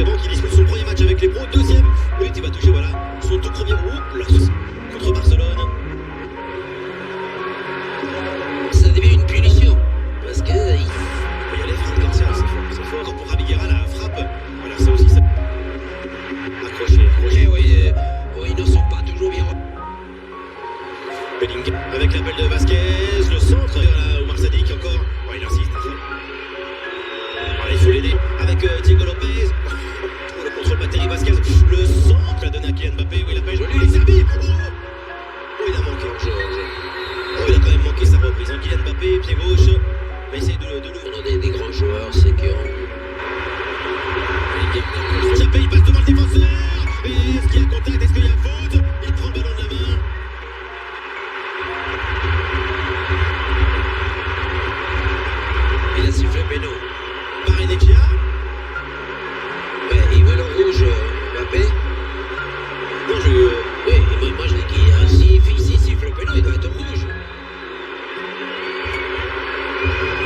avant qui dispute son premier match avec les pros. Deuxième, oui, il va toucher, voilà, son tout premier groupe contre Barcelone. Ça devient une punition. Parce que. Il y a les Fran Garcia, c'est fort. Encore pour Javi Guerra, la frappe. Voilà, ça aussi, ça. Accroché. Oui, ils ne sont pas toujours bien. Bellingham avec l'appel de Vasquez, le centre, Oumar Sadik encore. Ouais, il insiste. Il faut l'aider avec Diego Lopez. Le contrôle pas terrible, Vasquez. Le centre, la donne à Kylian Mbappé. Oui, il a pas joli, il est servi. Oh, il a manqué. Oh, il a quand même manqué sa reprise. Hein. Kylian Mbappé, pied gauche. Va essayer de On a des grands joueurs, c'est que. Mbappé, il passe devant le défenseur. Et est-ce qu'il y a contact? Est-ce qu'il y a faute? Il prend le ballon de la main. Il a sifflé péno. Barrenechea. Ouais, il veut le rouge, Mbappé. Non, Oui, moi je dis qu'il siffle le péno, il doit être rouge.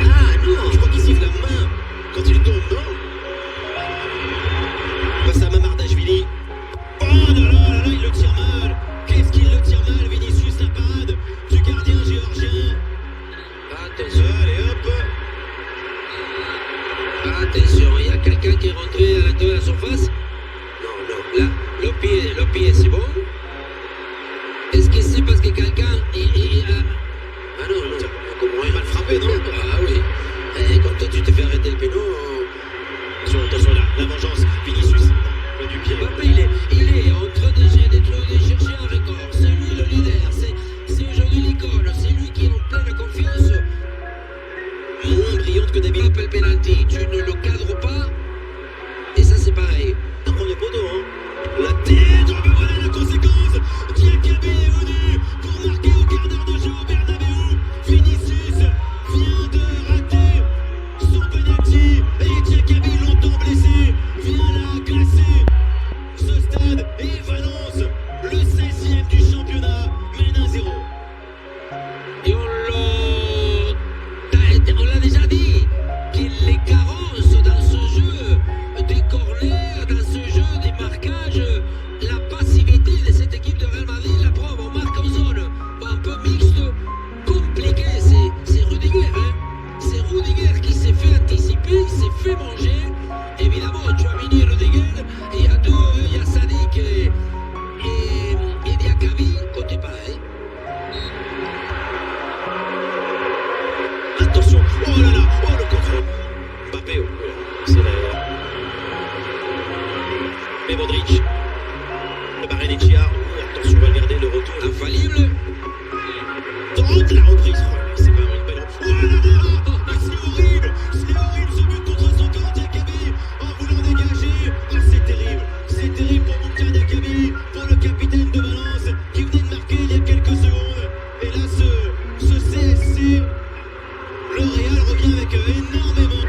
Ah non, je crois qu'il siffle la main quand il tombe, non? Passe à Mamardashvili. Oh là, il le tire mal. Qu'est-ce qu'il le tire mal, Vinicius, la parade du gardien géorgien. Attention. Allez, hop. Attention, il y a quelqu'un qui est rentré à l'intérieur de la surface. Non, là, le pied, c'est bon. Est-ce que c'est parce que quelqu'un Ah non, comment il est mal frappé, non? Ah oui. Et quand toi tu te fais arrêter le péno. Attention là, la vengeance, Vinicius. Du pied. Mbappé, il est en train de chercher un record. C'est lui le leader, c'est aujourd'hui l'icône, c'est lui qui est en pleine confiance. Moins brillante que d'habitude. Appel penalty, tu ne le cadres pas. Et ça c'est pareil. Un premier poteau, hein. La tête, mais voilà la conséquence. Diakabi est venu pour marquer au quart d'heure de jeu au Bernabéu. Vinicius vient de rater son penalty. Et Diakabi, longtemps blessé, vient là classer ce stade. Et Valence, le 16e du championnat, mène 1-0. Et on l'a déjà dit, qu'il les carences dans ce jeu des corners, dans ce jeu des marquages, la passivité de cette équipe de Real Madrid, la preuve, on marque en zone un peu mixte, compliqué, c'est Rudiger, hein. C'est Rudiger qui s'est fait anticiper, il s'est fait manger. Évidemment, Tchouaméni et Rudiger, il y a deux, il y a Sadik et Diakabi, côté pareil. Attention, oh là là, oh le contrôle. Mbappé, c'est la... Mais Modric, le Barrenechea, attention Valverde, le retour. Infallible. Tente la reprise, c'est pas une belle reprise. Oh là là, c'est horrible ce but contre son camp, Diakabi, en voulant dégager. Ah, c'est terrible pour Mounir Diakabi, pour le capitaine de Valence, qui venait de marquer il y a quelques secondes. Et là, ce CSC... Le Real revient avec énormément.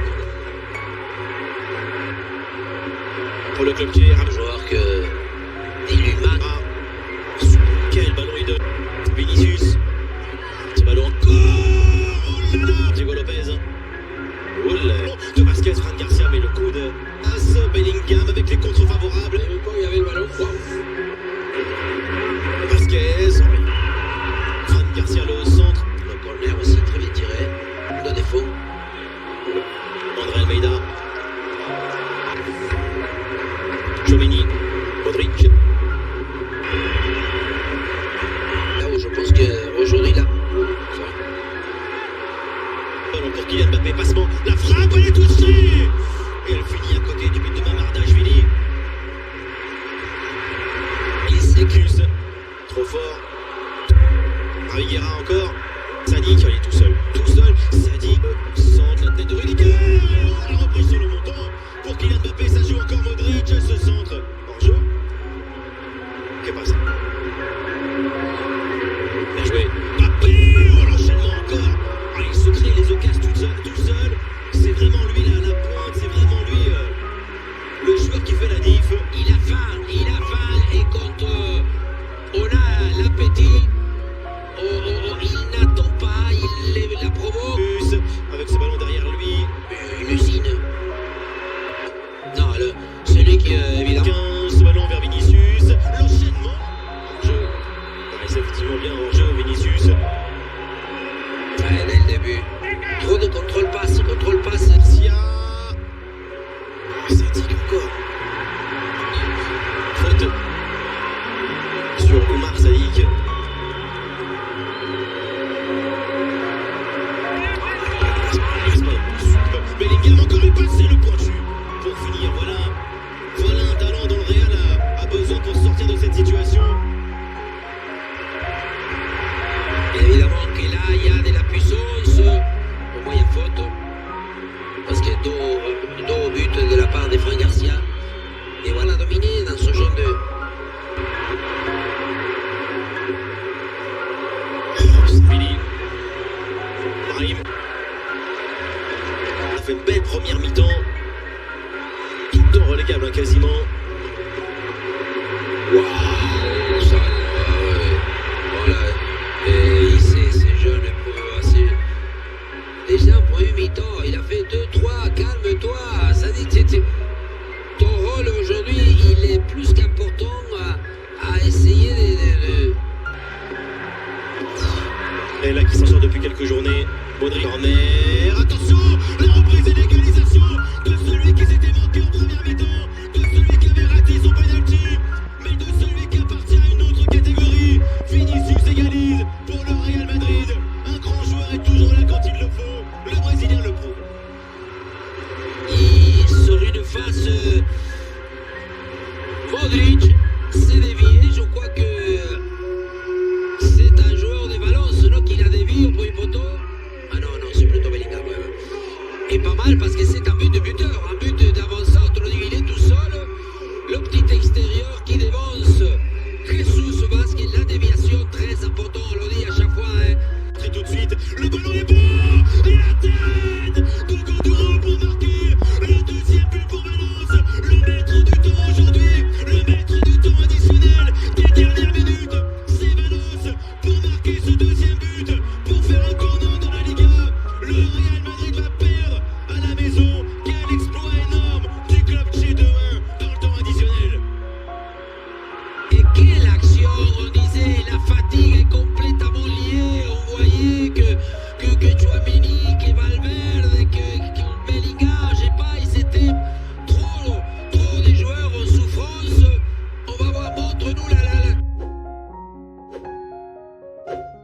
Pour le club tiers, Un joueur que il lui manque. Quel ballon il donne. Vinicius. Ce ballon encore. Oh là là. Diego Lopez. Oh là là. De Vasquez, Fran Garcia, mais le coup de As Bellingham avec les contres favorables. Et quand il y avait le ballon, Vasquez. Fran Garcia le centre. le corner aussi très bien tiré. De défaut. André Almeida. Tchouaméni. Modric. Là où je pense qu'aujourd'hui, là. Ballon pour Kylian Mbappé, passement. La frappe, elle est touchée. Et elle finit à côté du but de Mamardashvili. Il s'écuse. Trop fort. Javi Guerra encore. Sadik, il est tout seul. Sadik, centre, la tête de Rudiger. Oh, la reprise sur le montant. Pour Kylian Mbappé, ça joue encore Modric. Ce centre. Hors-jeu. Qu'est-ce pas ça? Bien joué. Mbappé. Oh, l'enchaînement encore. Ah, il se crée les occasions tout seul. C'est vraiment lui là, la pointe. C'est vraiment lui le joueur qui fait la diff. Il a faim. Et quand on a l'appétit, il n'attend pas, il la provoque. Avec ce ballon derrière lui. Une usine. Non, celui qui c'est effectivement bien en jeu, Vinicius. Ouais, dès le début. Trop de contrôle-passe. Sia. C'est dit encore. Faute sur Oumar Saïk. Bellingham encore une passe, c'est le pointu. Pour finir, voilà un talent dont le Real a besoin pour sortir de cette situation. Évidemment que là, il y a de la puissance. Pour moi, il y a faute. Parce que dos au but de la part de Fran Garcia. Et voilà, dominé dans ce genre de... Billy. Brahim. On a fait une belle première mi-temps. Tout le temps relégable, hein, quasiment. Waouh, ça, voilà. Et il sait, c'est jeune, assez. Déjà en premier mi-temps, il a fait 2-3, calme-toi. Ça dit, ton rôle aujourd'hui, il est plus qu'important à essayer de... Et là qui s'en sort depuis quelques journées. Modric. Corner. Attention, la reprise et l'égalisation de celui qui s'était manqué en première mi-temps, de celui qui avait raté son penalty, mais de celui qui appartient à une autre catégorie. Vinicius égalise pour le Real Madrid. Un grand joueur est toujours là quand il le faut. Le Brésilien le prouve. Il sur une face Modric s'est dévié. Je crois que c'est un joueur de Valence, non, qu'il a dévié au premier poteau. Ah non, c'est plutôt Bellingham. Et pas mal parce que c'est